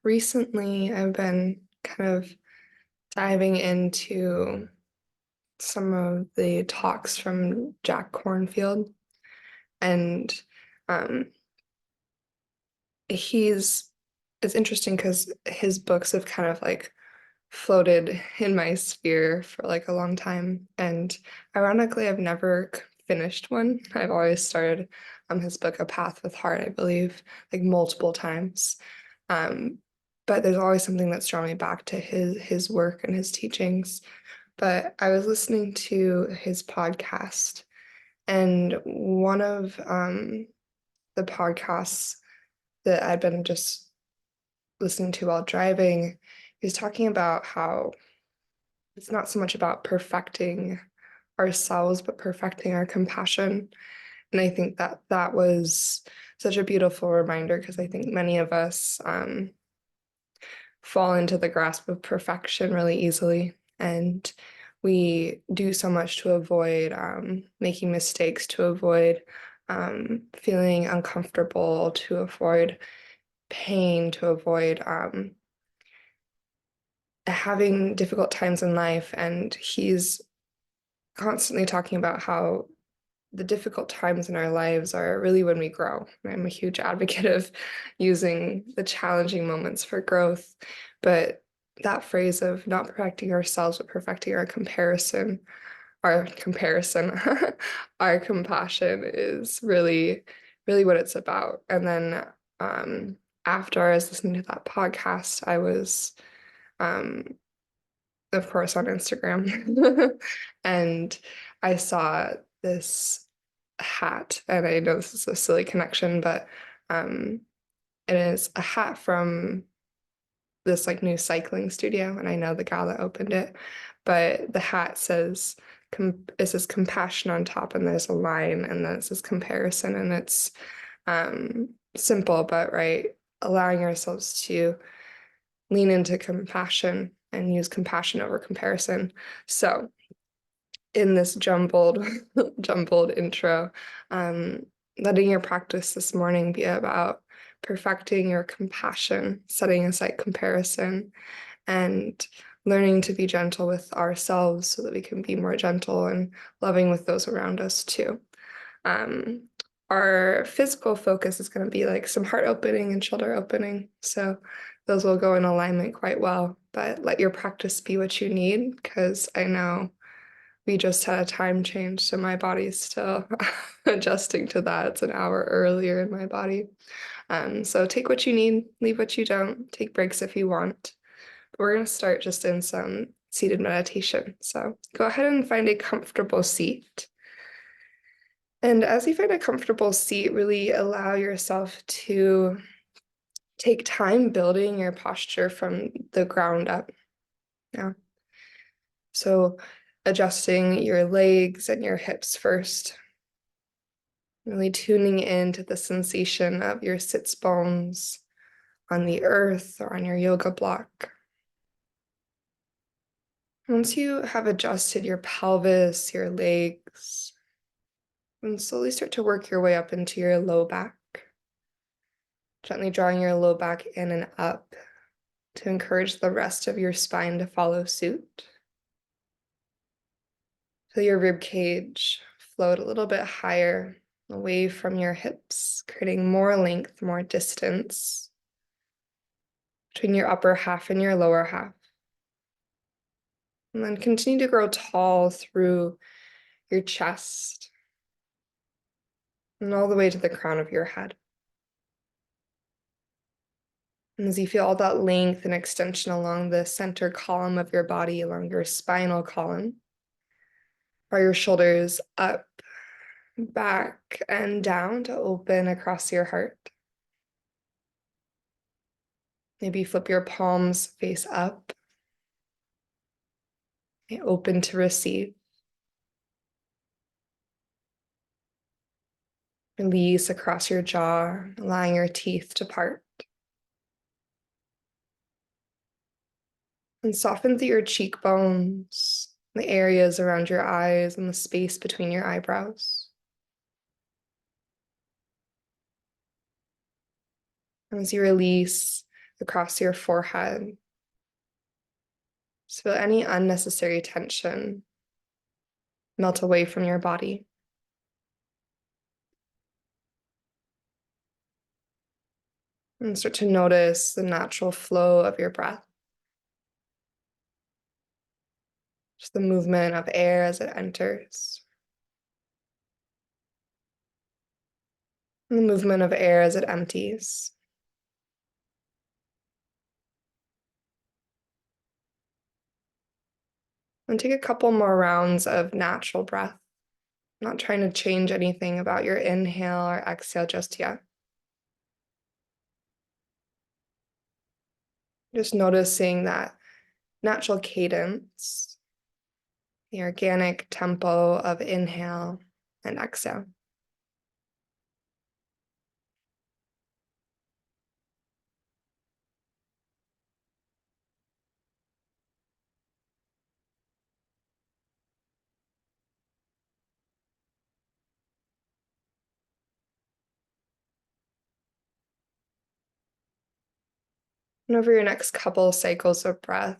Recently I've been kind of diving into some of the talks from Jack Kornfield, and um, he's it's interesting because his books have kind of like floated in my sphere for like a long time, and ironically, I've never finished one. I've always started his book, A Path with Heart, I believe, like multiple times. Um, but there's always something that's drawn me back to his work and his teachings. But I was listening to his podcast, and one of the podcasts that I'd been just listening to while driving, he was talking about how it's not so much about perfecting ourselves, but perfecting our compassion. And I think that that was such a beautiful reminder because I think many of us fall into the grasp of perfection really easily. And we do so much to avoid making mistakes, to avoid feeling uncomfortable, to avoid pain, to avoid having difficult times in life. And he's constantly talking about how the difficult times in our lives are really when we grow. I'm a huge advocate of using the challenging moments for growth, but that phrase of not perfecting ourselves, but perfecting our comparison, our compassion is really, really what it's about. And then after I was listening to that podcast, I was, um, of course, on Instagram, and I saw this hat, and I know this is a silly connection, but um, it is a hat from this like new cycling studio, and I know the gal that opened it, but the hat says it says compassion on top, and there's a line, and then it says comparison, and it's simple, but right, allowing ourselves to lean into compassion and use compassion over comparison. So in this jumbled intro, um, letting your practice this morning be about perfecting your compassion, setting aside comparison, and learning to be gentle with ourselves so that we can be more gentle and loving with those around us too. Um, our physical focus is going to be like some heart opening and shoulder opening. So those will go in alignment quite well, but let your practice be what you need, because I know we just had a time change, so my body's still adjusting to that. It's an hour earlier in my body. So take what you need, leave what you don't, take breaks if you want. But we're going to start just in some seated meditation. So go ahead and find a comfortable seat. And as you find a comfortable seat, really allow yourself to take time building your posture from the ground up. Yeah. So adjusting your legs and your hips first. Really tuning into the sensation of your sits bones on the earth or on your yoga block. Once you have adjusted your pelvis, your legs, and slowly start to work your way up into your low back, gently drawing your low back in and up to encourage the rest of your spine to follow suit. Feel your rib cage float a little bit higher away from your hips, creating more length, more distance between your upper half and your lower half. And then continue to grow tall through your chest and all the way to the crown of your head. And as you feel all that length and extension along the center column of your body, along your spinal column, draw your shoulders up, back, and down to open across your heart. Maybe flip your palms face up, open to receive. Release across your jaw, allowing your teeth to part. And soften through your cheekbones, the areas around your eyes, and the space between your eyebrows. And as you release, across your forehead. Just feel any unnecessary tension melt away from your body. And start to notice the natural flow of your breath. Just the movement of air as it enters. And the movement of air as it empties. And take a couple more rounds of natural breath. Not trying to change anything about your inhale or exhale just yet. Just noticing that natural cadence, the organic tempo of inhale and exhale. And over your next couple cycles of breath,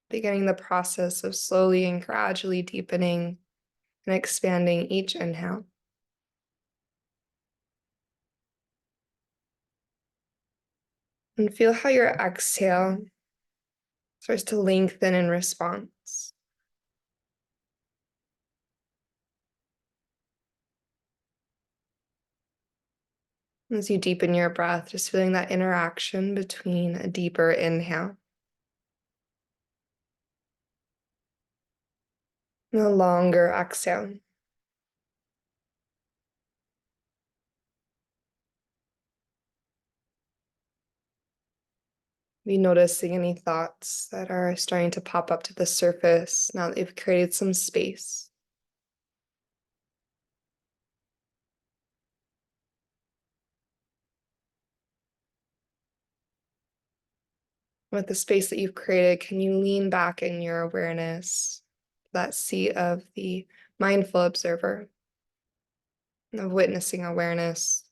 beginning the process of slowly and gradually deepening and expanding each inhale. And feel how your exhale starts to lengthen in response. As you deepen your breath, just feeling that interaction between a deeper inhale and a longer exhale. Be noticing any thoughts that are starting to pop up to the surface now that you've created some space. With the space that you've created, can you lean back in your awareness, that seat of the mindful observer, of witnessing awareness?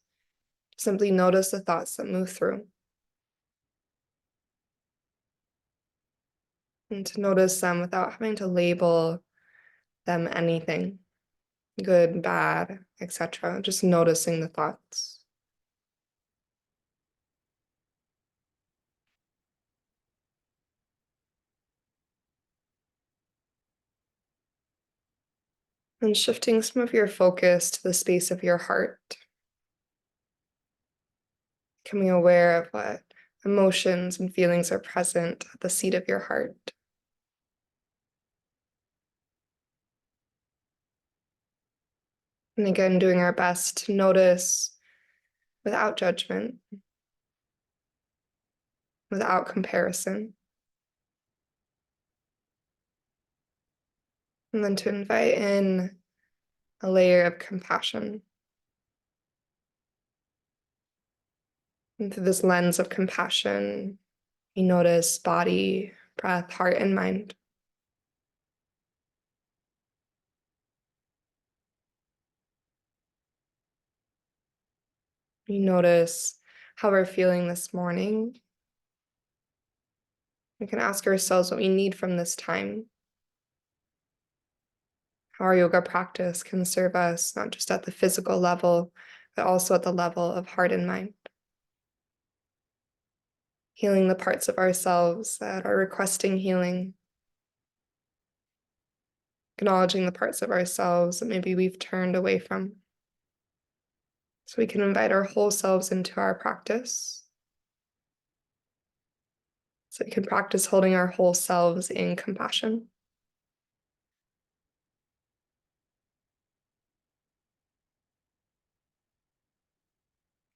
Simply notice the thoughts that move through. And to notice them without having to label them anything, good, bad, etc. Just noticing the thoughts. And shifting some of your focus to the space of your heart. Becoming aware of what emotions and feelings are present at the seat of your heart. And again, doing our best to notice without judgment, without comparison. And then to invite in a layer of compassion. And through this lens of compassion, you notice body, breath, heart, and mind. You notice how we're feeling this morning. We can ask ourselves what we need from this time. How our yoga practice can serve us, not just at the physical level, but also at the level of heart and mind. Healing the parts of ourselves that are requesting healing. Acknowledging the parts of ourselves that maybe we've turned away from. So we can invite our whole selves into our practice. So we can practice holding our whole selves in compassion.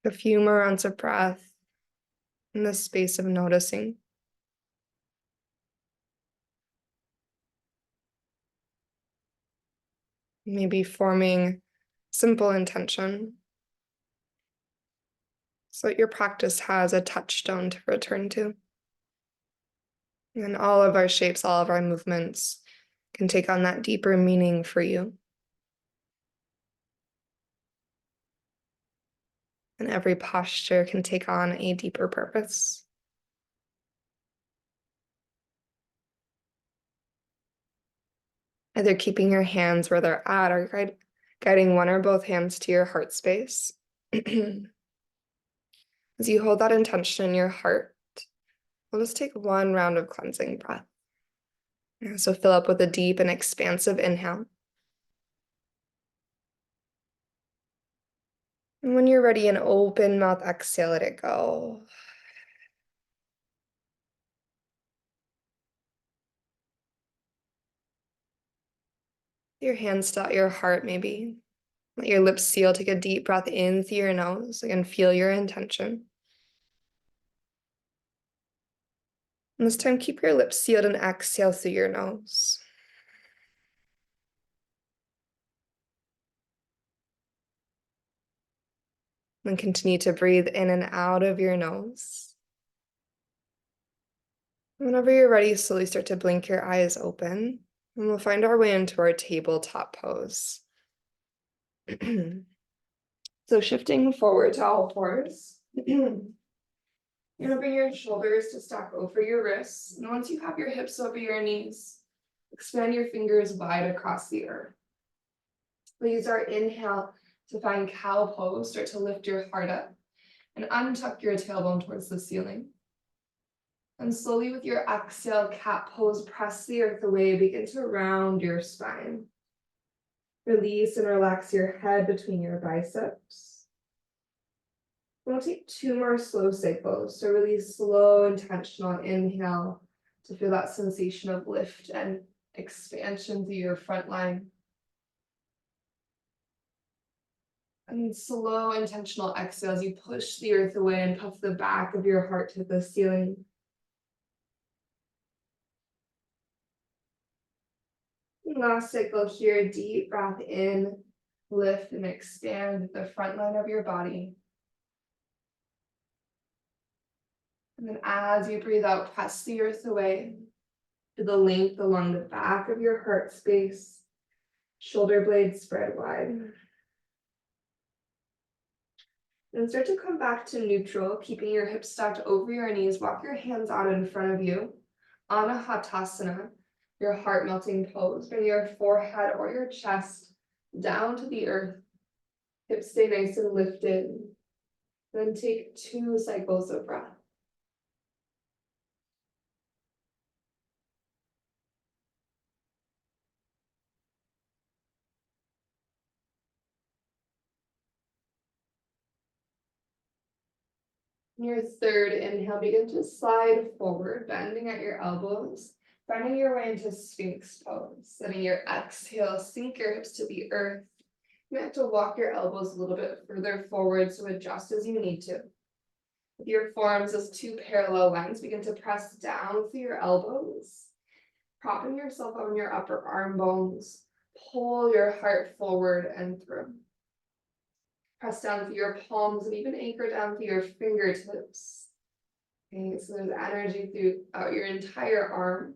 A few more rounds of breath in the space of noticing. Maybe forming simple intention so that your practice has a touchstone to return to. And all of our shapes, all of our movements can take on that deeper meaning for you. And every posture can take on a deeper purpose. Either keeping your hands where they're at or guiding one or both hands to your heart space. As you hold that intention in your heart, we'll just take one round of cleansing breath. So fill up with a deep and expansive inhale. And when you're ready, an open mouth exhale, let it go. Your hands still at your heart, maybe. Let your lips seal. Take a deep breath in through your nose. Again, feel your intention. And this time, keep your lips sealed and exhale through your nose. And continue to breathe in and out of your nose. Whenever you're ready, slowly start to blink your eyes open. And we'll find our way into our tabletop pose. So shifting forward to all fours. You're gonna bring your shoulders to stack over your wrists. And once you have your hips over your knees, expand your fingers wide across the earth. We'll use our inhale to find cow pose. Start to lift your heart up and untuck your tailbone towards the ceiling. And slowly with your exhale, cat pose, press the earth away. Begin to round your spine. Release and relax your head between your biceps. We'll take 2 more slow cycles. So really slow, intentional inhale to feel that sensation of lift and expansion through your front line. And slow, intentional exhale as you push the earth away and puff the back of your heart to the ceiling. And last cycle here, deep breath in, lift and expand the front line of your body. And then as you breathe out, press the earth away to the length along the back of your heart space, shoulder blades spread wide. Then start to come back to neutral, keeping your hips stacked over your knees. Walk your hands out in front of you. Āsana, your heart melting pose. Bring your forehead or your chest down to the earth. Hips stay nice and lifted. Then take 2 cycles of breath. Your third inhale, begin to slide forward, bending at your elbows, finding your way into Sphinx pose. Letting your exhale, sink your hips to the earth. You might have to walk your elbows a little bit further forward, so adjust as you need to. With your forearms as 2 parallel lines, begin to press down through your elbows, propping yourself on your upper arm bones. Pull your heart forward and through. Press down through your palms and even anchor down through your fingertips. Okay, so there's energy throughout your entire arm.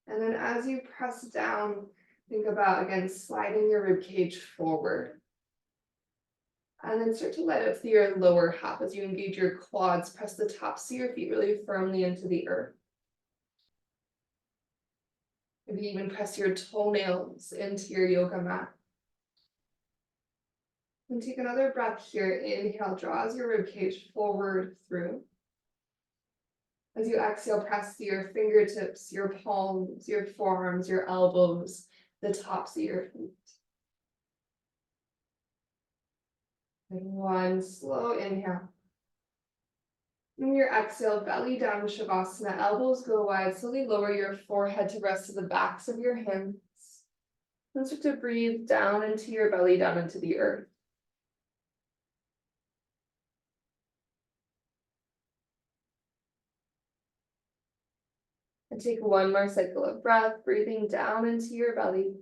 And then as you press down, think about, again, sliding your rib cage forward. And then start to let it through your lower half as you engage your quads. Press the tops of your feet really firmly into the earth. Maybe even press your toenails into your yoga mat. And take another breath here. Inhale, draws your ribcage forward through. As you exhale, press to your fingertips, your palms, your forearms, your elbows, the tops of your feet. And 1 slow inhale. And your exhale, belly down, Shavasana, elbows go wide. Slowly lower your forehead to rest to the backs of your hands. And start to breathe down into your belly, down into the earth. And take 1 more cycle of breath, breathing down into your belly.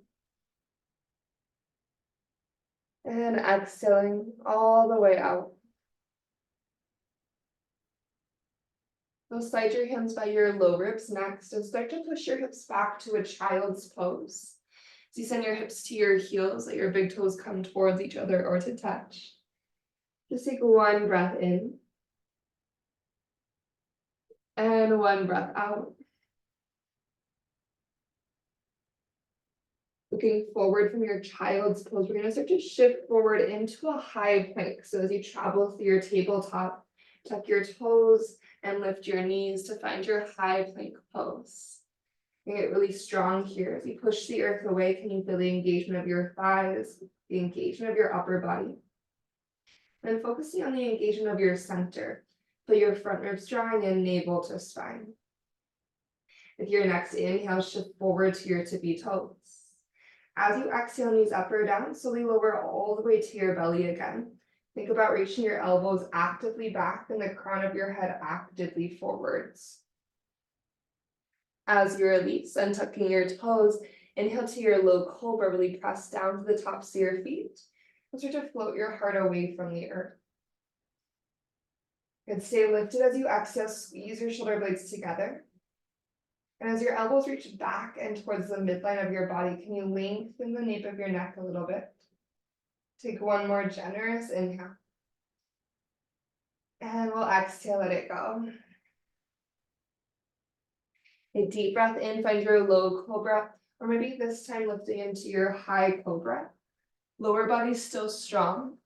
And exhaling all the way out. Go slide your hands by your low ribs next and start to push your hips back to a child's pose. As you send your hips to your heels, let your big toes come towards each other or to touch. Just take 1 breath in. And 1 breath out. Looking forward from your child's pose, we're going to start to shift forward into a high plank. So as you travel through your tabletop, tuck your toes and lift your knees to find your high plank pose. You get really strong here. As you push the earth away, can you feel the engagement of your thighs, the engagement of your upper body? And focusing on the engagement of your center. Feel your front ribs drawing in, navel to spine. With your next inhale, shift forward to your tippy toes. As you exhale, knees up or down, slowly lower all the way to your belly again. Think about reaching your elbows actively back and the crown of your head actively forwards. As you release, untucking your toes, inhale to your low cobra, really press down to the tops of your feet. And start to float your heart away from the earth. And stay lifted as you exhale, squeeze your shoulder blades together. And as your elbows reach back and towards the midline of your body, can you lengthen the nape of your neck a little bit? Take one more generous inhale. And we'll exhale, let it go. A deep breath in, find your low cobra, or maybe this time lifting into your high cobra. Lower body still strong.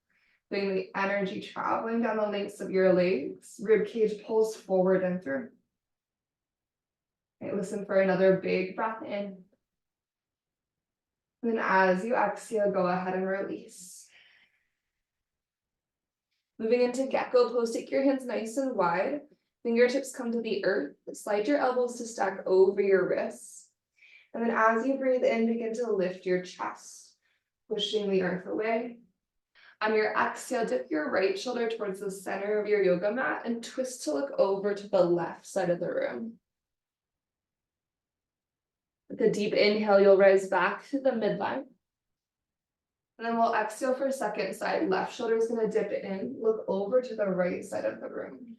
Feeling the energy traveling down the lengths of your legs. Rib cage pulls forward and through. Okay, listen for another big breath in. And then as you exhale, go ahead and release. Moving into gecko pose, take your hands nice and wide. Fingertips come to the earth. Slide your elbows to stack over your wrists. And then as you breathe in, begin to lift your chest, pushing the earth away. On your exhale, dip your right shoulder towards the center of your yoga mat and twist to look over to the left side of the room. With a deep inhale, you'll rise back to the midline. And then we'll exhale for second side. Left shoulder is going to dip in, look over to the right side of the room.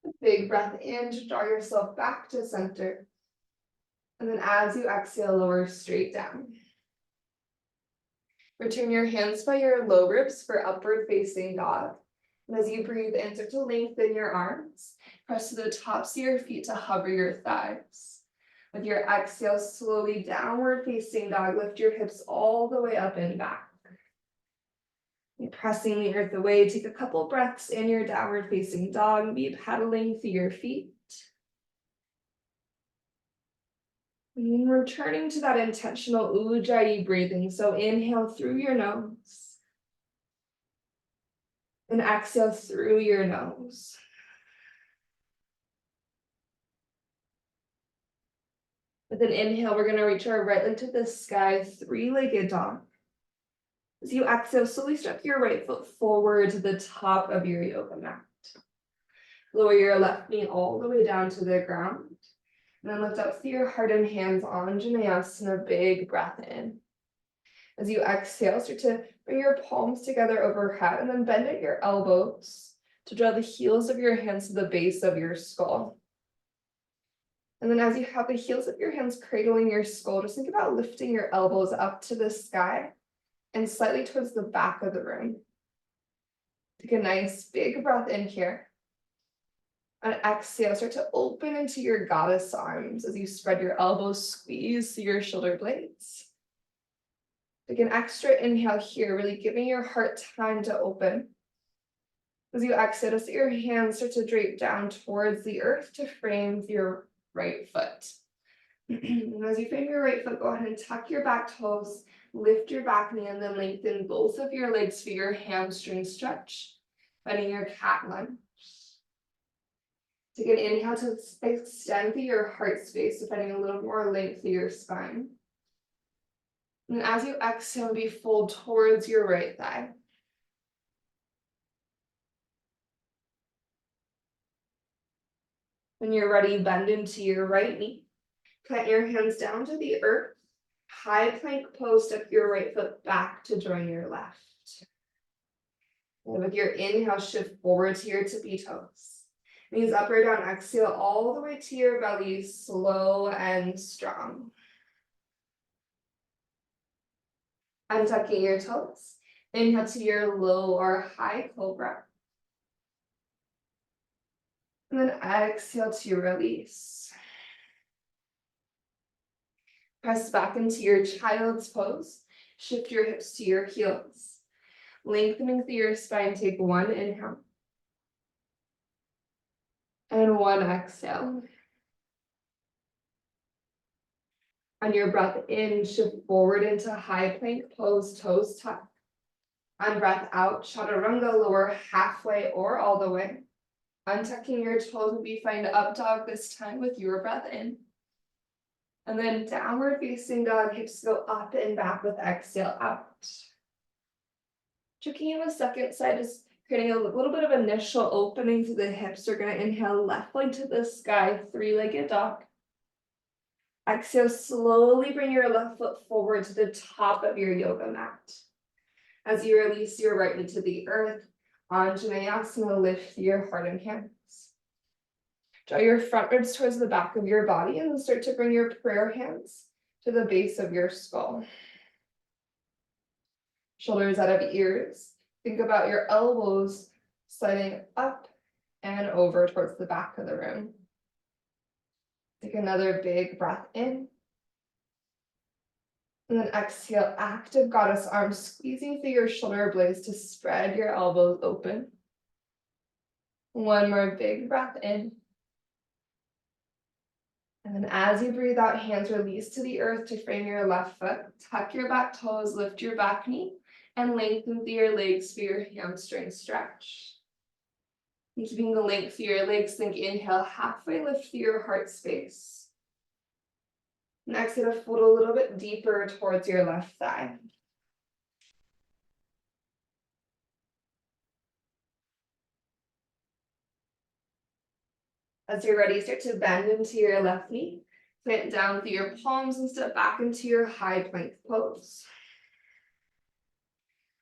A big breath in to draw yourself back to center. And then as you exhale, lower straight down. Return your hands by your low ribs for upward facing dog. And as you breathe in, start to lengthen your arms. Press to the tops of your feet to hover your thighs. With your exhale, slowly downward facing dog, lift your hips all the way up and back. You're pressing the earth away. Take a couple breaths in your downward facing dog. Be pedaling through your feet. And returning to that intentional ujjayi breathing. So inhale through your nose. And exhale through your nose. With an inhale, we're going to reach our right leg to the sky, three-legged dog. As you exhale, slowly step your right foot forward to the top of your yoga mat. Lower your left knee all the way down to the ground. And then lift up through your heart and hands, āsana, big breath in. As you exhale, start to bring your palms together overhead and then bend at your elbows to draw the heels of your hands to the base of your skull. And then as you have the heels of your hands cradling your skull, just think about lifting your elbows up to the sky and slightly towards the back of the room. Take a nice big breath in here. And exhale, start to open into your goddess arms as you spread your elbows, squeeze through your shoulder blades. Take an extra inhale here, really giving your heart time to open. As you exhale, just let your hands start to drape down towards the earth to frame your right foot. And as you frame your right foot, go ahead and tuck your back toes, lift your back knee, and then lengthen both of your legs for your hamstring stretch, finding your cat lunge. Take an inhale to extend through your heart space, finding a little more length through your spine. And as you exhale, be fold towards your right thigh. When you're ready, bend into your right knee. Plant your hands down to the earth. High plank pose, step your right foot back to join your left. And with your inhale, shift forward to your tippy toes. Knees up or down, exhale all the way to your belly, slow and strong. Untucking your toes. Inhale to your low or high cobra. And then exhale to release. Press back into your child's pose. Shift your hips to your heels. Lengthening through your spine, take one inhale. And one exhale. On your breath in, shift forward into high plank pose, toes tuck. On breath out, chaturanga, lower halfway or all the way. Untucking your toes, maybe find up dog this time with your breath in. And then downward facing dog, hips go up and back with exhale out. Checking in with second side is creating a little bit of initial opening to the hips. We're going to inhale left leg to the sky, three-legged dog. Exhale, slowly bring your left foot forward to the top of your yoga mat. As you release your right knee to the earth, āsana, lift your heart and hands. Draw your front ribs towards the back of your body and then start to bring your prayer hands to the base of your skull. Shoulders out of ears. Think about your elbows sliding up and over towards the back of the room. Take another big breath in. And then exhale, active goddess arms, squeezing through your shoulder blades to spread your elbows open. One more big breath in. And then as you breathe out, hands release to the earth to frame your left foot. Tuck your back toes, lift your back knee, and lengthen through your legs for your hamstring stretch. And keeping the length through your legs, think inhale, halfway lift through your heart space. And exhale to fold a little bit deeper towards your left thigh. As you're ready, start to bend into your left knee. Plant down through your palms and step back into your high plank pose.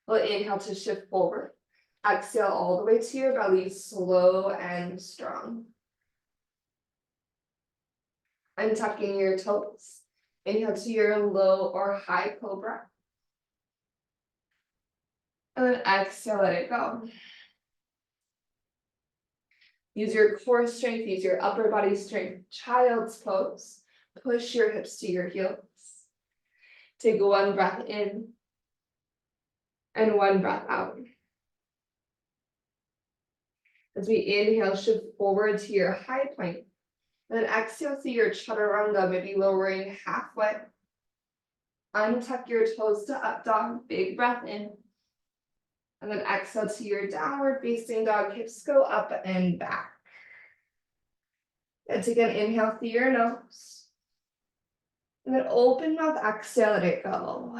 We'll inhale to shift forward. Exhale all the way to your belly, slow and strong. Untucking your toes. Inhale to your low or high cobra. And then exhale, let it go. Use your core strength, use your upper body strength. Child's pose. Push your hips to your heels. Take one breath in and one breath out. As we inhale, shift forward to your high plank. Then exhale to your chaturanga, maybe lowering halfway. Untuck your toes to up dog, big breath in. And then exhale to your downward facing dog, hips go up and back. And take an inhale through your nose. And then open mouth, exhale, let it go.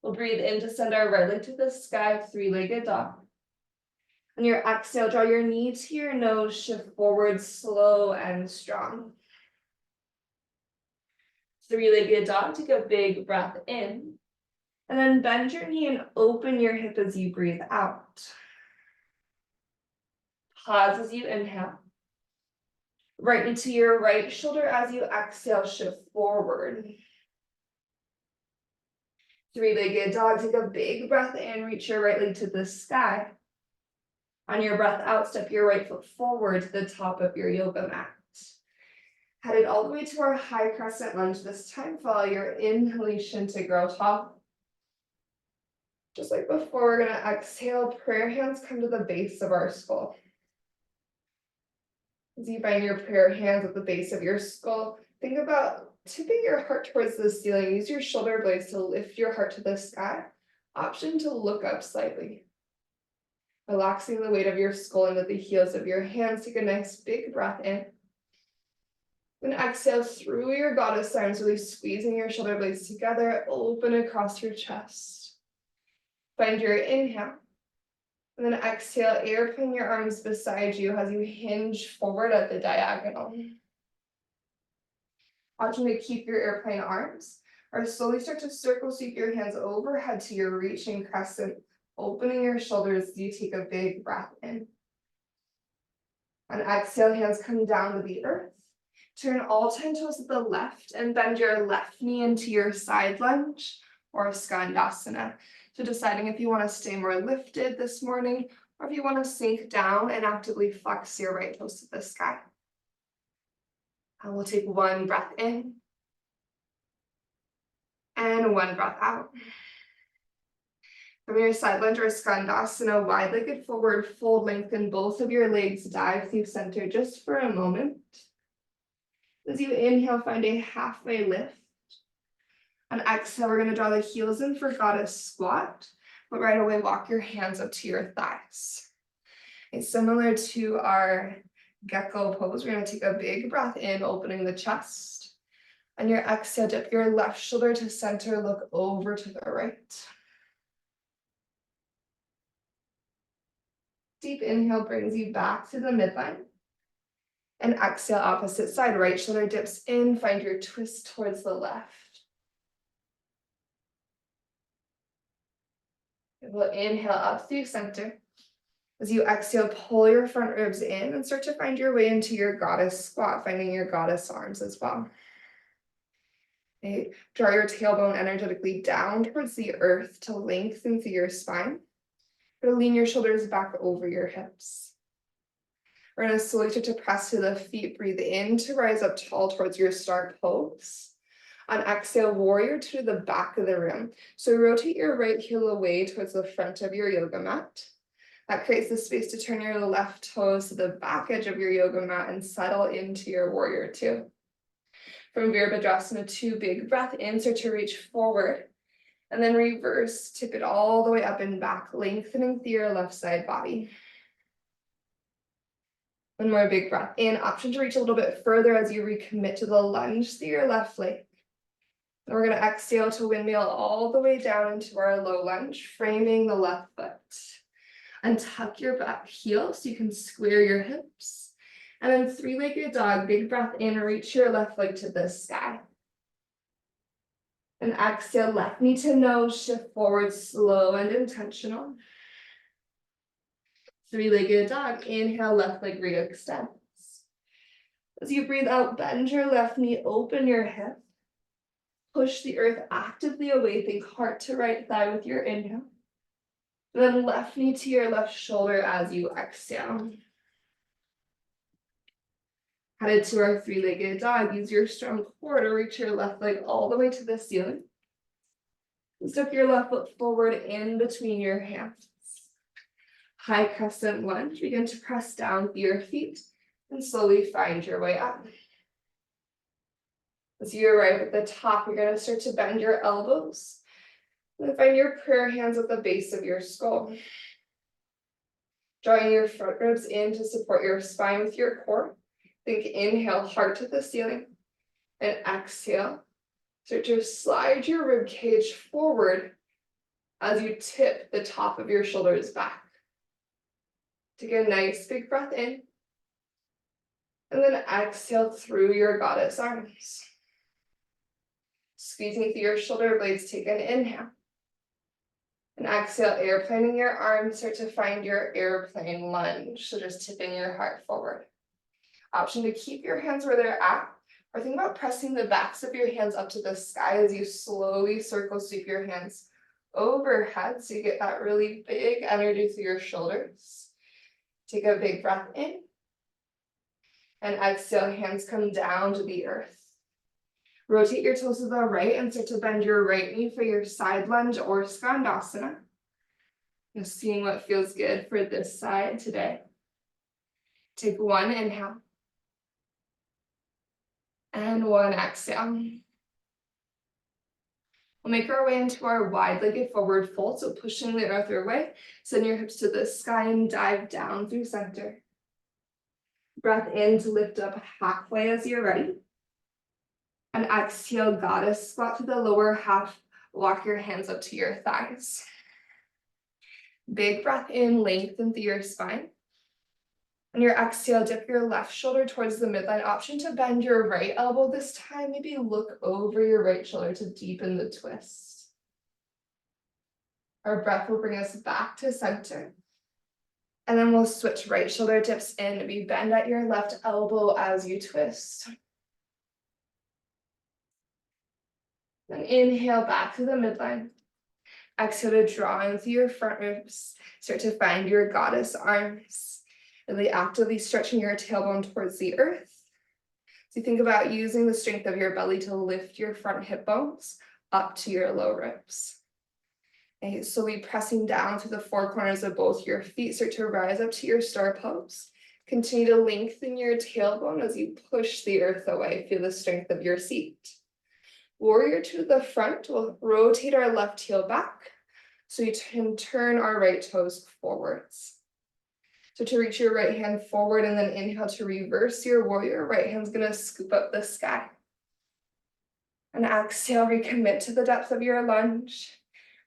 We'll breathe in to send our right leg to the sky, three-legged dog. On your exhale, draw your knee to your nose, shift forward, slow and strong. Three-legged dog, take a big breath in. And then bend your knee and open your hip as you breathe out. Pause as you inhale. Right into your right shoulder as you exhale, shift forward. Three-legged dog, take a big breath in, reach your right leg to the sky. On your breath out, step your right foot forward to the top of your yoga mat. Headed all the way to our high crescent lunge. This time, follow your inhalation to grow tall. Just like before, we're going to exhale, prayer hands come to the base of our skull. As you find your prayer hands at the base of your skull, think about tipping your heart towards the ceiling. Use your shoulder blades to lift your heart to the sky. Option to look up slightly. Relaxing the weight of your skull into the heels of your hands. Take a nice big breath in. Then exhale through your goddess arms, really squeezing your shoulder blades together, open across your chest. Find your inhale. And then exhale, airplane your arms beside you as you hinge forward at the diagonal. Option to keep your airplane arms, or slowly start to circle, sweep your hands overhead to your reaching crescent, opening your shoulders as you take a big breath in. On exhale, hands come down to the earth. Turn all 10 toes to the left and bend your left knee into your side lunge or skandasana. So deciding if you want to stay more lifted this morning or if you want to sink down and actively flex your right toes to the sky. And we'll take one breath in and one breath out. From your side lunge or skandasana, wide-legged forward fold, lengthen both of your legs, dive through center just for a moment. As you inhale, find a halfway lift. On exhale, we're going to draw the heels in for goddess squat, but right away walk your hands up to your thighs. It's similar to our gecko pose. We're going to take a big breath in, opening the chest. On your exhale, dip your left shoulder to center, look over to the right. Deep inhale brings you back to the midline. And exhale, opposite side, right shoulder dips in, find your twist towards the left. We'll inhale up through center. As you exhale, pull your front ribs in and start to find your way into your goddess squat, finding your goddess arms as well. Okay. Draw your tailbone energetically down towards the earth to lengthen through your spine. Lean your shoulders back over your hips. We're going to slowly start to press to the feet. Breathe in to rise up tall towards your start pose. On exhale, warrior two to the back of the room. So rotate your right heel away towards the front of your yoga mat. That creates the space to turn your left toes to the back edge of your yoga mat and settle into your warrior two. From Virabhadrasana, 2 big breath in, start to reach forward. And then reverse, tip it all the way up and back, lengthening through your left side body. One more big breath in, option to reach a little bit further as you recommit to the lunge through your left leg. And we're going to exhale to windmill all the way down into our low lunge, framing the left foot. Untuck your back heel so you can square your hips. And then 3-legged dog, big breath in, reach your left leg to the sky. And exhale, left knee to nose, shift forward, slow and intentional. 3-legged dog, inhale, left leg re-extends. As you breathe out, bend your left knee, open your hip. Push the earth actively away, think heart to right thigh with your inhale. And then left knee to your left shoulder as you exhale. Headed to our 3-legged dog, use your strong core to reach your left leg all the way to the ceiling. Step your left foot forward in between your hands. High crescent lunge, begin to press down with your feet and slowly find your way up. As you arrive at the top, you're going to start to bend your elbows. And find your prayer hands at the base of your skull. Drawing your front ribs in to support your spine with your core. Think inhale, heart to the ceiling. And exhale, start to slide your rib cage forward as you tip the top of your shoulders back. Take a nice big breath in. And then exhale through your goddess arms. Squeezing through your shoulder blades, take an inhale. And exhale, airplaning your arms, start to find your airplane lunge. So just tipping your heart forward. Option to keep your hands where they're at, or think about pressing the backs of your hands up to the sky as you slowly circle sweep your hands overhead so you get that really big energy through your shoulders. Take a big breath in. And exhale, hands come down to the earth. Rotate your toes to the right and start to bend your right knee for your side lunge or skandasana. Just seeing what feels good for this side today. Take one inhale. And one exhale. We'll make our way into our wide-legged forward fold, so pushing the earth away. Send your hips to the sky and dive down through center. Breath in to lift up halfway as you're ready. And exhale, goddess squat to the lower half. Walk your hands up to your thighs. Big breath in, lengthen through your spine. On your exhale, dip your left shoulder towards the midline. Option to bend your right elbow this time. Maybe look over your right shoulder to deepen the twist. Our breath will bring us back to center. And then we'll switch right shoulder dips in. Maybe bend at your left elbow as you twist. Then inhale back to the midline. Exhale to draw in through your front ribs. Start to find your goddess arms. Really actively stretching your tailbone towards the earth. So you think about using the strength of your belly to lift your front hip bones up to your low ribs. Okay, slowly pressing down to the four corners of both your feet, start to rise up to your star pose. Continue to lengthen your tailbone as you push the earth away. Feel the strength of your seat. Warrior to the front, we'll rotate our left heel back so you can turn our right toes forwards. So to reach your right hand forward and then inhale to reverse your warrior, right hand's gonna scoop up the sky. And exhale, recommit to the depth of your lunge.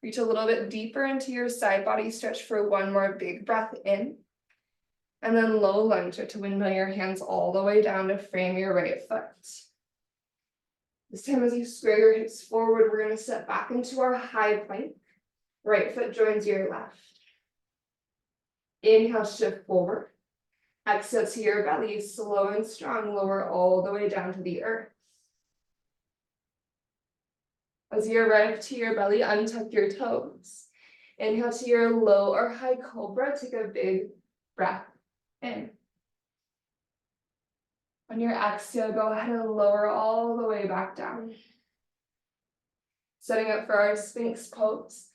Reach a little bit deeper into your side body stretch for one more big breath in. And then low lunge, or to windmill your hands all the way down to frame your right foot. This time as you square your hips forward, we're gonna step back into our high plank. Right foot joins your left. Inhale, shift forward. Exhale to your belly, slow and strong, lower all the way down to the earth. As you arrive to your belly, untuck your toes. Inhale to your low or high cobra, take a big breath in. On your exhale, go ahead and lower all the way back down. Setting up for our Sphinx pose.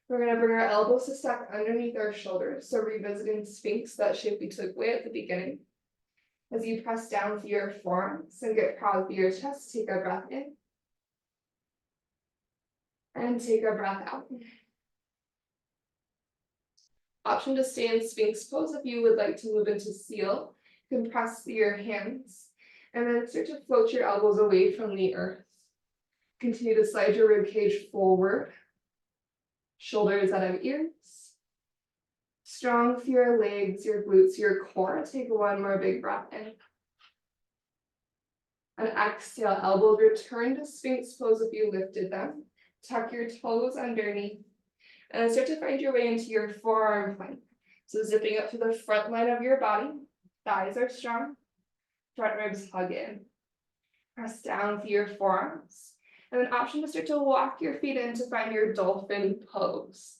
We're going to bring our elbows to stack underneath our shoulders. So revisiting Sphinx, that shape we took way at the beginning. As you press down through your forearms and get proud through your chest, take a breath in. And take a breath out. Option to stay in Sphinx pose if you would like to move into seal. You can press through your hands and then start to float your elbows away from the earth. Continue to slide your rib cage forward. Shoulders out of ears. Strong through your legs, your glutes, your core. Take one more big breath in. And exhale, elbows return to Sphinx pose if you lifted them. Tuck your toes underneath. And start to find your way into your forearm plank. So zipping up to the front line of your body. Thighs are strong. Front ribs hug in. Press down through your forearms. And then option to start to walk your feet in to find your dolphin pose.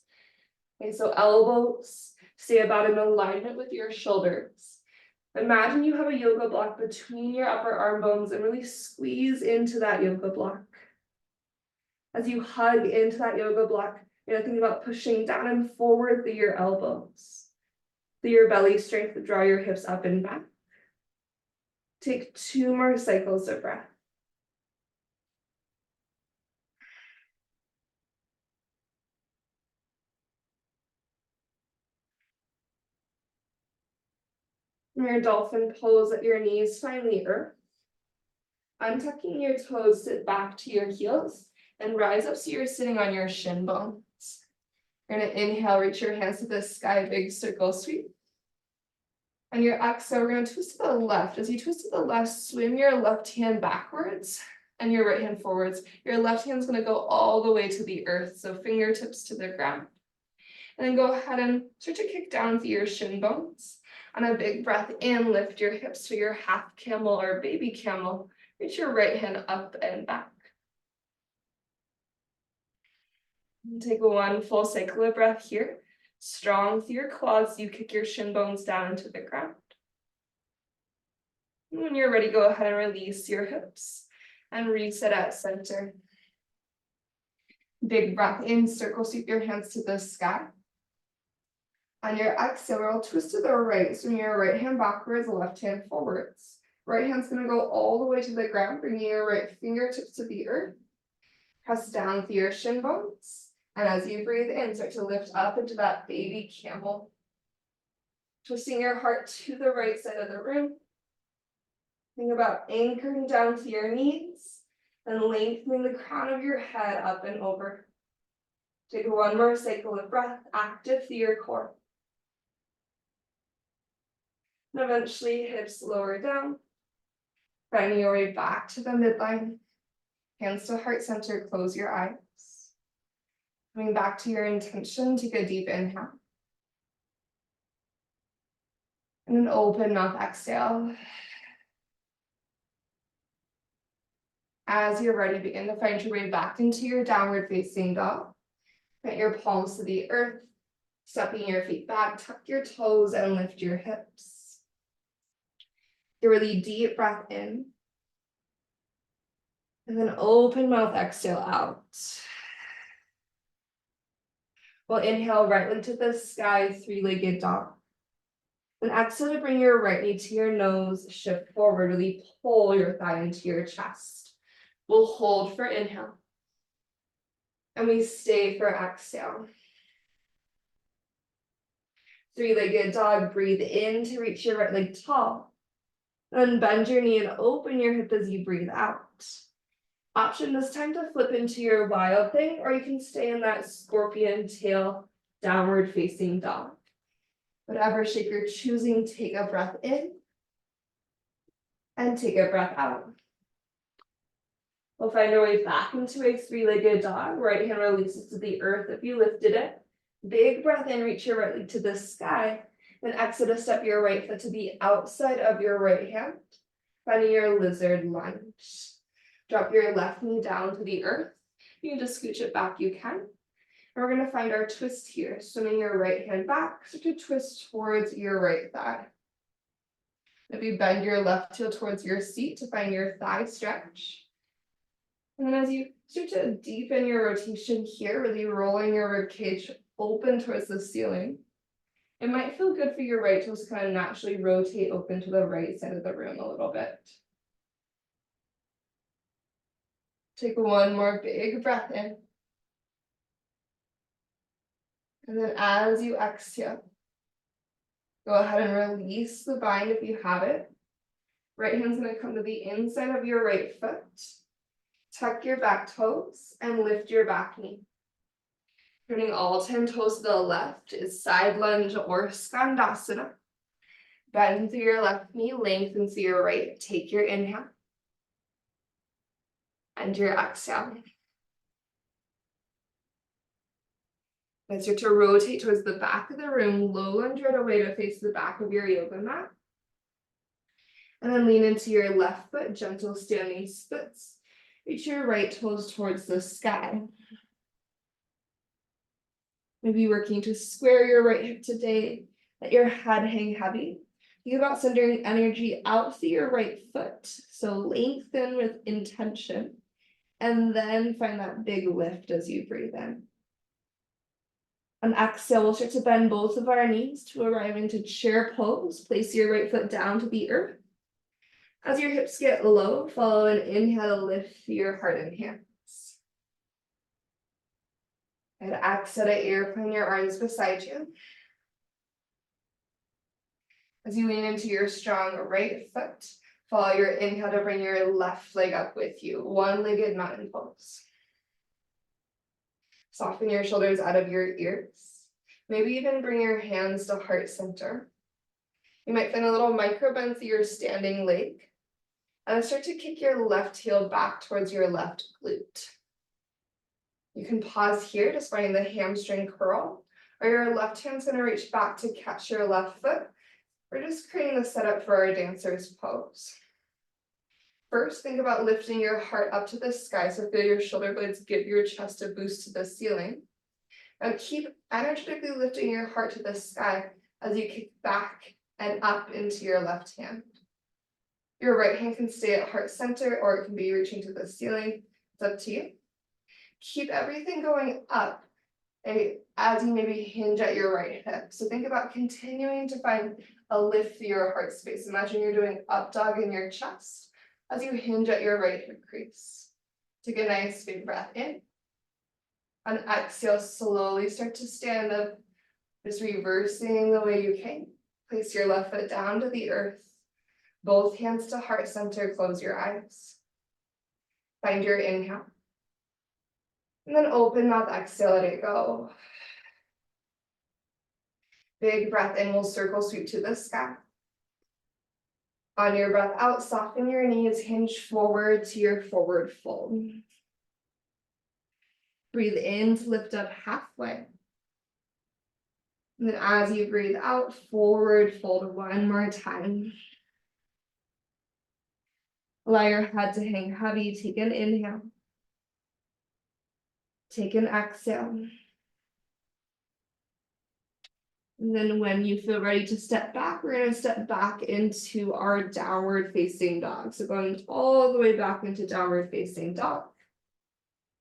Okay, so elbows stay about in alignment with your shoulders. Imagine you have a yoga block between your upper arm bones and really squeeze into that yoga block. As you hug into that yoga block, you're thinking about pushing down and forward through your elbows. Through your belly strength, draw your hips up and back. Take 2 more cycles of breath. In your dolphin pose, let your knees find the earth. Untucking your toes, sit back to your heels and rise up so you're sitting on your shin bones. You're going to inhale, reach your hands to the sky, big circle sweep. And your exhale, we're going to twist to the left. As you twist to the left, swim your left hand backwards and your right hand forwards. Your left hand's going to go all the way to the earth, so fingertips to the ground. And then go ahead and start to kick down through your shin bones. On a big breath in, lift your hips to your half camel or baby camel. Reach your right hand up and back. And take one full cycle of breath here. Strong through your quads, you kick your shin bones down into the ground. And when you're ready, go ahead and release your hips and reset at center. Big breath in, circle sweep your hands to the sky. On your exhale, we'll twist to the right. Swing your right hand backwards, left hand forwards. Right hand's going to go all the way to the ground, bringing your right fingertips to the earth. Press down through your shin bones. And as you breathe in, start to lift up into that baby camel. Twisting your heart to the right side of the room. Think about anchoring down to your knees and lengthening the crown of your head up and over. Take one more cycle of breath, active through your core. And eventually hips lower down. Finding your way back to the midline. Hands to heart center, close your eyes. Coming back to your intention, take a deep inhale. And an open mouth exhale. As you're ready, begin to find your way back into your downward facing dog. Put your palms to the earth, stepping your feet back, tuck your toes and lift your hips. Take a really deep breath in. And then open mouth, exhale out. We'll inhale, right leg to the sky, three-legged dog. Then exhale to bring your right knee to your nose, shift forward, really pull your thigh into your chest. We'll hold for inhale. And we stay for exhale. Three-legged dog, breathe in to reach your right leg tall. Then bend your knee and open your hip as you breathe out. Option this time to flip into your wild thing, or you can stay in that scorpion tail, downward facing dog. Whatever shape you're choosing, take a breath in and take a breath out. We'll find our way back into a three-legged dog. Right hand releases to the earth if you lifted it. Big breath in, reach your right leg to the sky. Then exhale to step your right foot to the outside of your right hand, finding your lizard lunge. Drop your left knee down to the earth. You can just scooch it back, you can. And we're gonna find our twist here. Swinging your right hand back, start to twist towards your right thigh. Maybe bend your left heel towards your seat to find your thigh stretch. And then as you start to deepen your rotation here, really rolling your rib cage open towards the ceiling, it might feel good for your right toes to kind of naturally rotate open to the right side of the room a little bit. Take one more big breath in. And then as you exhale, go ahead and release the bind if you have it. Right hand's gonna come to the inside of your right foot. Tuck your back toes and lift your back knee. Turning all 10 toes to the left is side lunge or skandasana. Bend through your left knee, lengthen through your right. Take your inhale and your exhale. Then start to rotate towards the back of the room, low lunge right away to face the back of your yoga mat. And then lean into your left foot, gentle standing splits. Reach your right toes towards the sky. Maybe working to square your right hip today, let your head hang heavy. Think about sending energy out through your right foot. So lengthen with intention, and then find that big lift as you breathe in. On exhale, we'll start to bend both of our knees to arrive into chair pose. Place your right foot down to the earth. As your hips get low, follow an inhale to lift your heart and hands. And exhale to airplane your arms beside you. As you lean into your strong right foot, follow your inhale to bring your left leg up with you, one-legged mountain pose. Soften your shoulders out of your ears. Maybe even bring your hands to heart center. You might find a little micro bend through your standing leg. And start to kick your left heel back towards your left glute. You can pause here, just finding the hamstring curl, or your left hand's gonna reach back to catch your left foot. We're just creating the setup for our dancer's pose. First, think about lifting your heart up to the sky, so feel your shoulder blades give your chest a boost to the ceiling. Now keep energetically lifting your heart to the sky as you kick back and up into your left hand. Your right hand can stay at heart center, or it can be reaching to the ceiling. It's up to you. Keep everything going up as you maybe hinge at your right hip. So think about continuing to find a lift through your heart space. Imagine you're doing up dog in your chest as you hinge at your right hip crease. Take a nice big breath in. On exhale, slowly start to stand up, just reversing the way you came. Place your left foot down to the earth. Both hands to heart center, close your eyes. Find your inhale. And then open mouth, exhale, let it go. Big breath in, we'll circle sweep to the sky. On your breath out, soften your knees, hinge forward to your forward fold. Breathe in to lift up halfway. And then as you breathe out, forward fold one more time. Allow your head to hang heavy. Take an inhale. Take an exhale. And And then when you feel ready to step back, we're going to step back into our downward facing dog. So going all the way back into downward facing dog.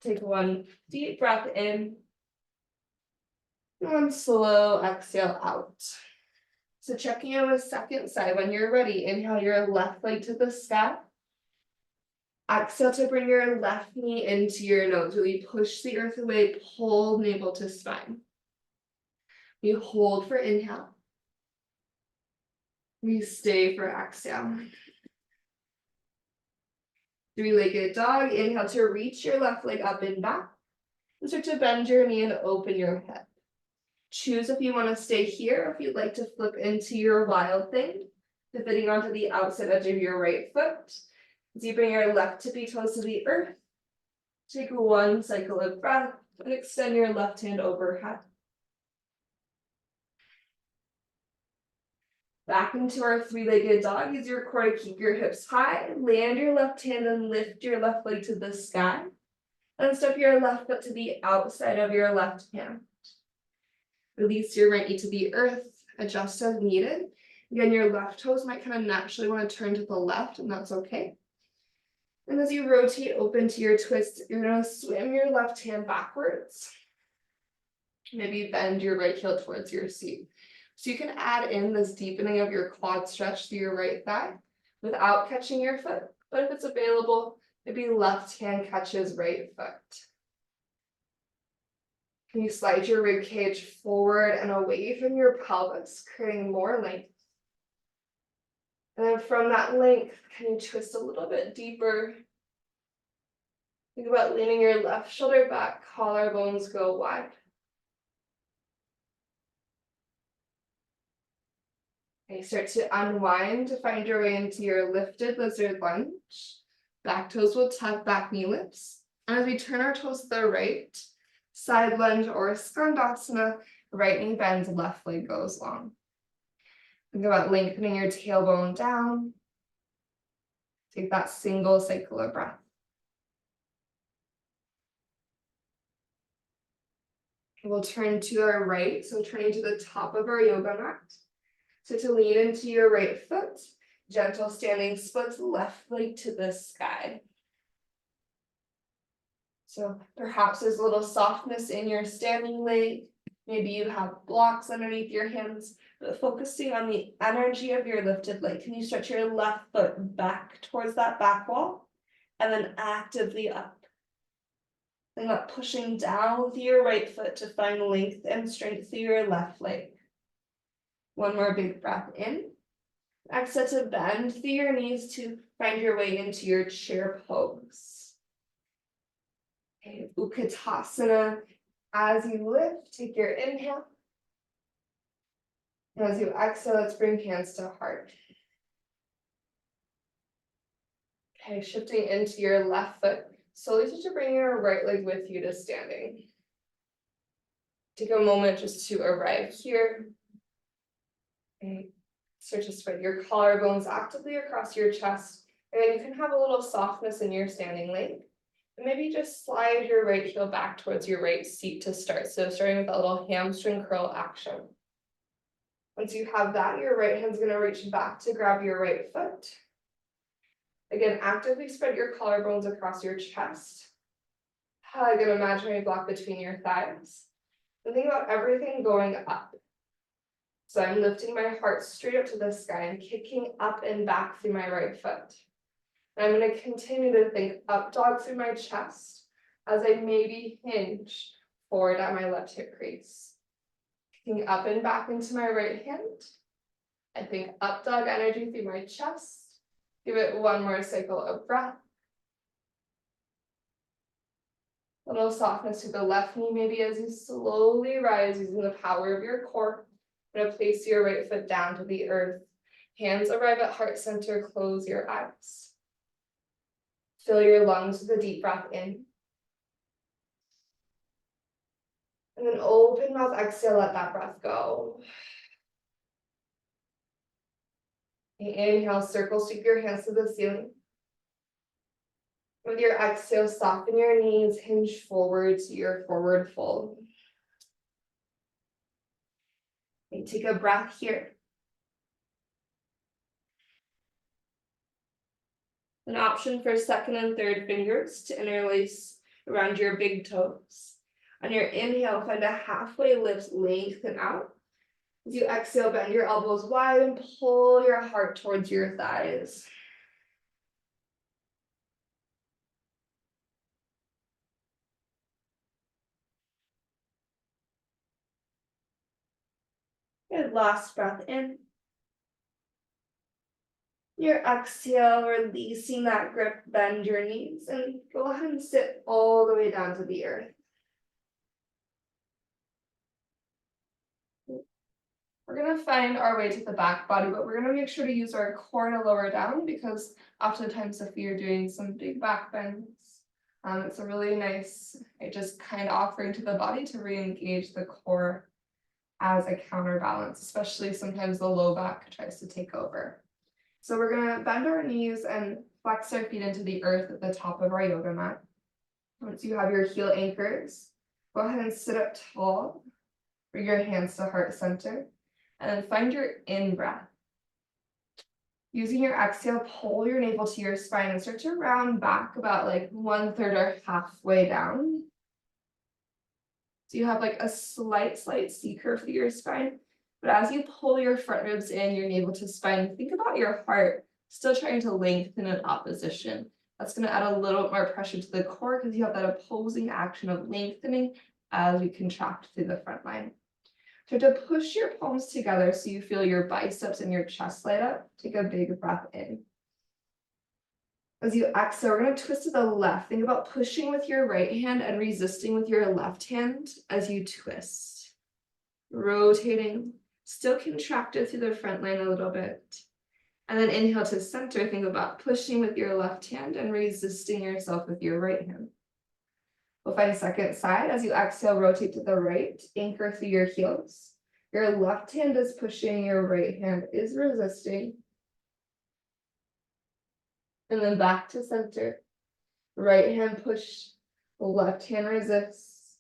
Take one deep breath in. And one slow exhale out. So checking in with second side. When you're ready, inhale your left leg to the sky. Exhale to bring your left knee into your nose. Really push the earth away, pull navel to spine. You hold for inhale. You stay for exhale. Three-legged dog. Inhale to reach your left leg up and back. And start to bend your knee and open your head. Choose if you want to stay here, or if you'd like to flip into your wild thing, pivoting onto the outside edge of your right foot. As you bring your left tippy toes to the earth, take one cycle of breath and extend your left hand overhead. Back into our three-legged dog. Use your core to keep your hips high. Land your left hand and lift your left leg to the sky. And step your left foot to the outside of your left hand. Release your right knee to the earth. Adjust as needed. Again, your left toes might kind of naturally want to turn to the left, and that's okay. And as you rotate open to your twist, you're going to swim your left hand backwards. Maybe bend your right heel towards your seat. So you can add in this deepening of your quad stretch through your right thigh without catching your foot. But if it's available, maybe left hand catches right foot. Can you slide your rib cage forward and away from your pelvis, creating more length? And then from that length, can you twist a little bit deeper? Think about leaning your left shoulder back, collarbones go wide. Okay, start to unwind to find your way into your lifted lizard lunge. Back toes will tuck, back knee lifts. And as we turn our toes to the right, side lunge or skandasana, right knee bends, left leg goes long. Think about lengthening your tailbone down. Take that single cycle of breath. We'll turn to our right, so turning to the top of our yoga mat. So to lean into your right foot, gentle standing splits, left leg to the sky. So perhaps there's a little softness in your standing leg. Maybe you have blocks underneath your hands, but focusing on the energy of your lifted leg. Can you stretch your left foot back towards that back wall and then actively up? Think about pushing down with your right foot to find length and strength through your left leg. One more big breath in. Exhale to bend through your knees to find your way into your chair pose. Okay, Utkatasana. As you lift, take your inhale. And as you exhale, let's bring hands to heart. Okay, shifting into your left foot. Slowly start to bring your right leg with you to standing. Take a moment just to arrive here. Okay. Start to spread your collarbones actively across your chest. And then you can have a little softness in your standing leg. And maybe just slide your right heel back towards your right seat to start. So starting with a little hamstring curl action. Once you have that, your right hand's going to reach back to grab your right foot. Again, actively spread your collarbones across your chest. Hug an imaginary block between your thighs. And think about everything going up. So I'm lifting my heart straight up to the sky and kicking up and back through my right foot. And I'm going to continue to think up dog through my chest as I maybe hinge forward at my left hip crease. Kicking up and back into my right hand. I think up dog energy through my chest. Give it one more cycle of breath. A little softness to the left knee, maybe as you slowly rise using the power of your core. I'm going to place your right foot down to the earth. Hands arrive at heart center, close your eyes. Fill your lungs with a deep breath in. And then open mouth, exhale, let that breath go. Inhale, circle, sweep your hands to the ceiling. With your exhale, soften your knees, hinge forward to your forward fold. And take a breath here. An option for second and third fingers to interlace around your big toes. On your inhale, find a halfway lift, lengthen out. As you exhale, bend your elbows wide and pull your heart towards your thighs. Good, last breath in. Your exhale, releasing that grip, bend your knees, and go ahead and sit all the way down to the earth. We're going to find our way to the back body, but we're going to make sure to use our core to lower down, because oftentimes if you're doing some big back bends, it's a really nice, just kind of offering to the body to re-engage the core as a counterbalance, especially sometimes the low back tries to take over. So we're going to bend our knees and flex our feet into the earth at the top of our yoga mat. Once you have your heel anchors, go ahead and sit up tall, bring your hands to heart center, and then find your in-breath. Using your exhale, pull your navel to your spine and start to round back about like 1/3 or halfway down. So you have like a slight C curve through your spine. But as you pull your front ribs in, your navel to spine, think about your heart still trying to lengthen in opposition. That's going to add a little more pressure to the core because you have that opposing action of lengthening as we contract through the front line. Start to push your palms together so you feel your biceps and your chest light up. Take a big breath in. As you exhale, we're going to twist to the left. Think about pushing with your right hand and resisting with your left hand as you twist. Rotating, still contracted through the front line a little bit. And then inhale to center. Think about pushing with your left hand and resisting yourself with your right hand. We'll find second side. As you exhale, rotate to the right, anchor through your heels. Your left hand is pushing, your right hand is resisting. And then back to center. Right hand push, left hand resists.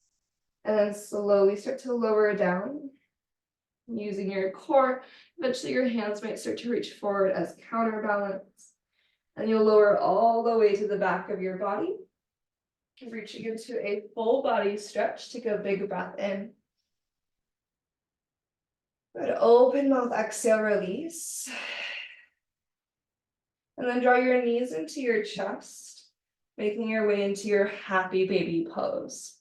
And then slowly start to lower down. Using your core, eventually your hands might start to reach forward as counterbalance. And you'll lower all the way to the back of your body. Reaching into a full body stretch. Take a big breath in. Good, open mouth, exhale, release. And then draw your knees into your chest, making your way into your happy baby pose.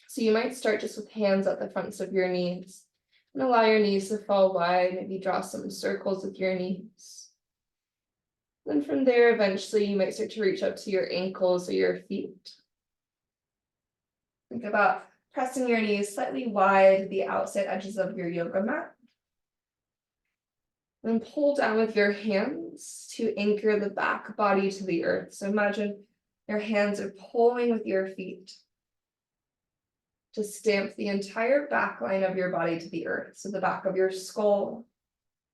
So you might start just with hands at the fronts of your knees and allow your knees to fall wide. Maybe draw some circles with your knees. Then from there, eventually you might start to reach up to your ankles or your feet. Think about pressing your knees slightly wide to the outside edges of your yoga mat. Then pull down with your hands to anchor the back body to the earth. So imagine your hands are pulling with your feet to stamp the entire back line of your body to the earth. So the back of your skull,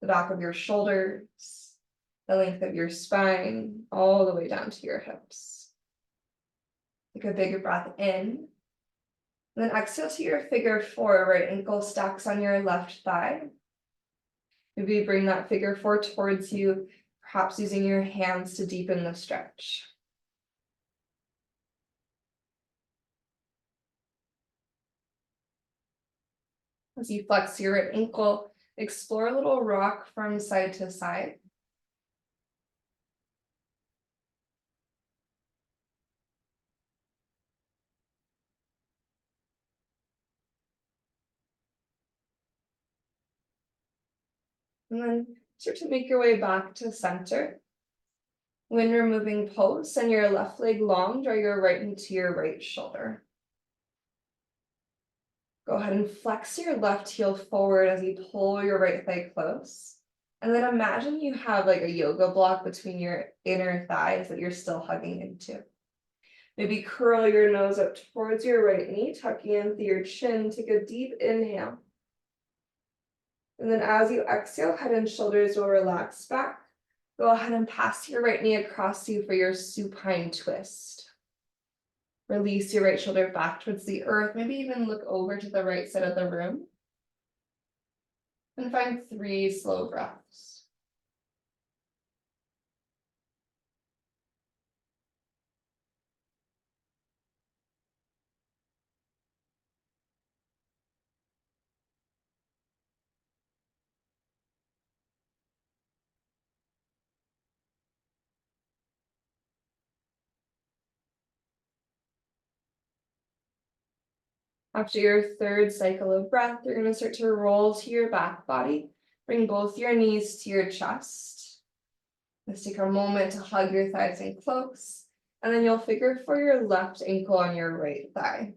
the back of your shoulders, the length of your spine, all the way down to your hips. Take a big breath in. And then exhale to your figure four, right ankle stacks on your left thigh. Maybe bring that figure four towards you, perhaps using your hands to deepen the stretch. As you flex your right ankle, explore a little rock from side to side. And then start to make your way back to center. When removing pose, send your left leg long, draw your right knee to your right shoulder. Go ahead and flex your left heel forward as you pull your right thigh close. And then imagine you have like a yoga block between your inner thighs that you're still hugging into. Maybe curl your nose up towards your right knee, tucking in through your chin. Take a deep inhale. And then as you exhale, head and shoulders will relax back. Go ahead and pass your right knee across you for your supine twist. Release your right shoulder back towards the earth. Maybe even look over to the right side of the room. And find 3 slow breaths. After your 3rd cycle of breath, you're going to start to roll to your back body. Bring both your knees to your chest. Let's take a moment to hug your thighs in close. And then you'll figure for your left ankle on your right thigh.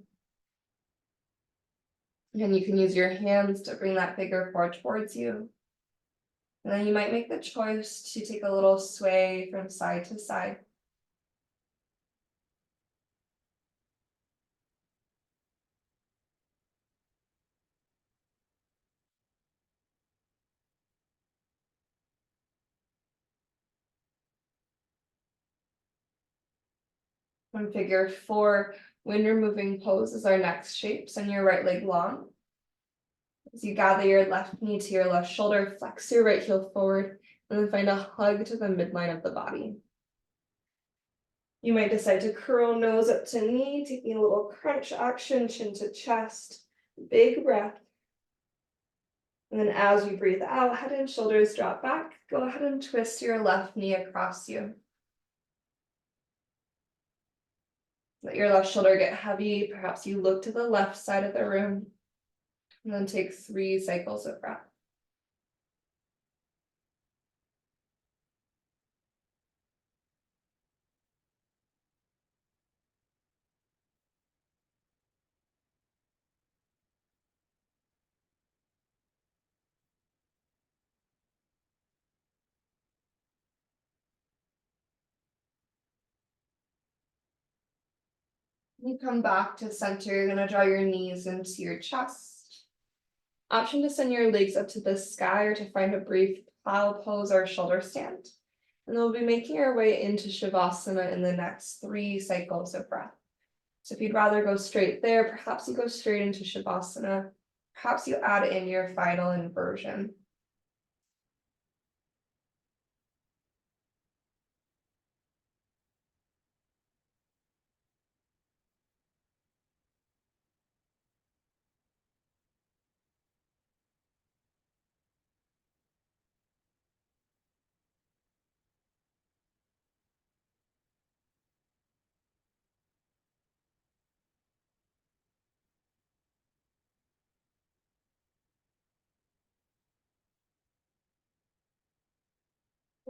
And you can use your hands to bring that figure 4 towards you. And then you might make the choice to take a little sway from side to side. On figure 4, wind removing pose is our next shape. Send your right leg long. As you gather your left knee to your left shoulder, flex your right heel forward, and then find a hug to the midline of the body. You might decide to curl nose up to knee, taking a little crunch action, chin to chest. Big breath. And then as you breathe out, head and shoulders drop back. Go ahead and twist your left knee across you. Let your left shoulder get heavy. Perhaps you look to the left side of the room. And then take 3 cycles of breath. You come back to center. You're going to draw your knees into your chest. Option to send your legs up to the sky or to find a brief plow pose or shoulder stand. And then we'll be making our way into Shavasana in the next 3 cycles of breath. So if you'd rather go straight there, perhaps you go straight into Shavasana. Perhaps you add in your final inversion.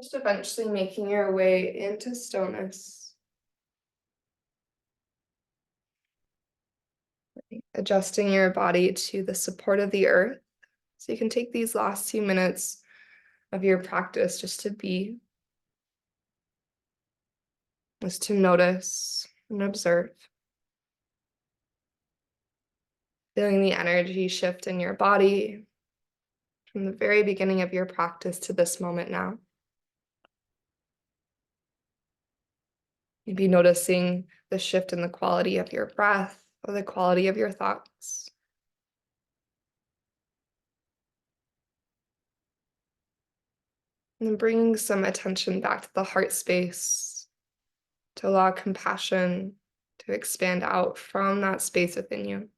Just eventually making your way into stillness. Adjusting your body to the support of the earth. So you can take these last few minutes of your practice just to be, just to notice and observe. Feeling the energy shift in your body from the very beginning of your practice to this moment now. Maybe noticing the shift in the quality of your breath or the quality of your thoughts. And then bringing some attention back to the heart space to allow compassion to expand out from that space within you.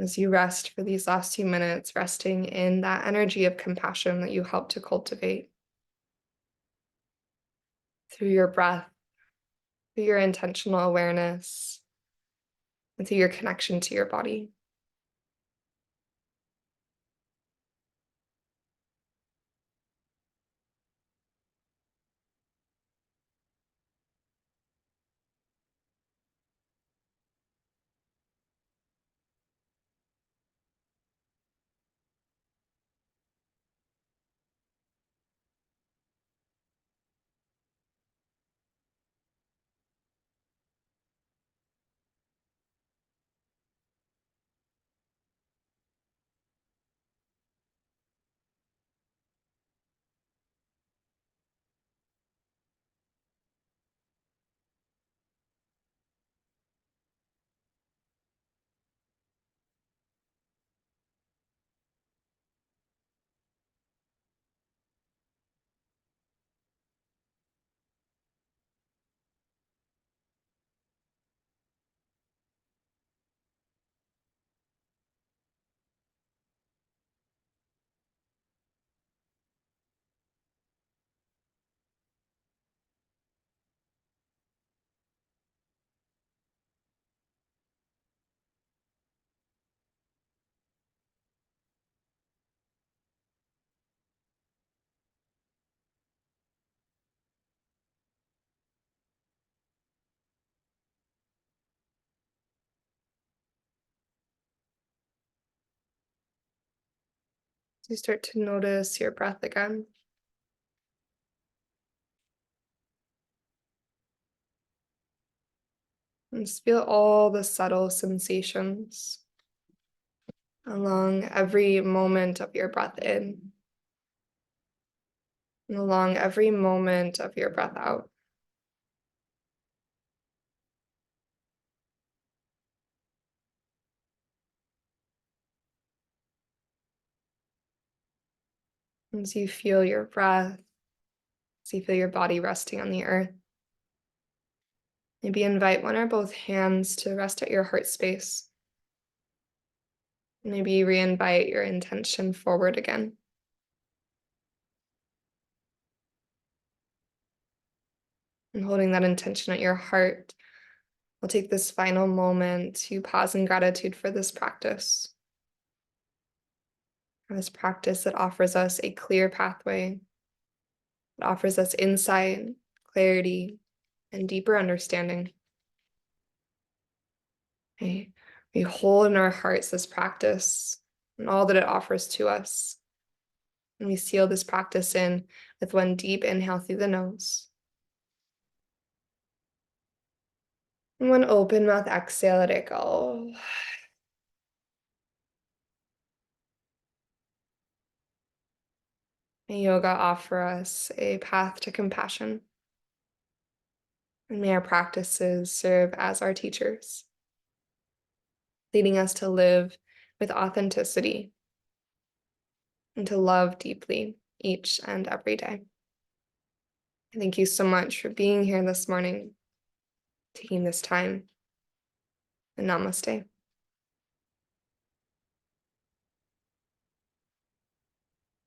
As you rest for these last few minutes, resting in that energy of compassion that you help to cultivate through your breath, through your intentional awareness, and through your connection to your body. You start to notice your breath again. And just feel all the subtle sensations along every moment of your breath in and along every moment of your breath out. As you feel your breath, as you feel your body resting on the earth, maybe invite one or both hands to rest at your heart space. Maybe re-invite your intention forward again. And holding that intention at your heart, we'll take this final moment to pause in gratitude for this practice. For this practice that offers us a clear pathway, that offers us insight, clarity, and deeper understanding. Okay. We hold in our hearts this practice and all that it offers to us. And we seal this practice in with one deep inhale through the nose. And one open mouth exhale, let it go. May yoga offer us a path to compassion. And may our practices serve as our teachers, leading us to live with authenticity and to love deeply each and every day. Thank you so much for being here this morning, taking this time, and namaste.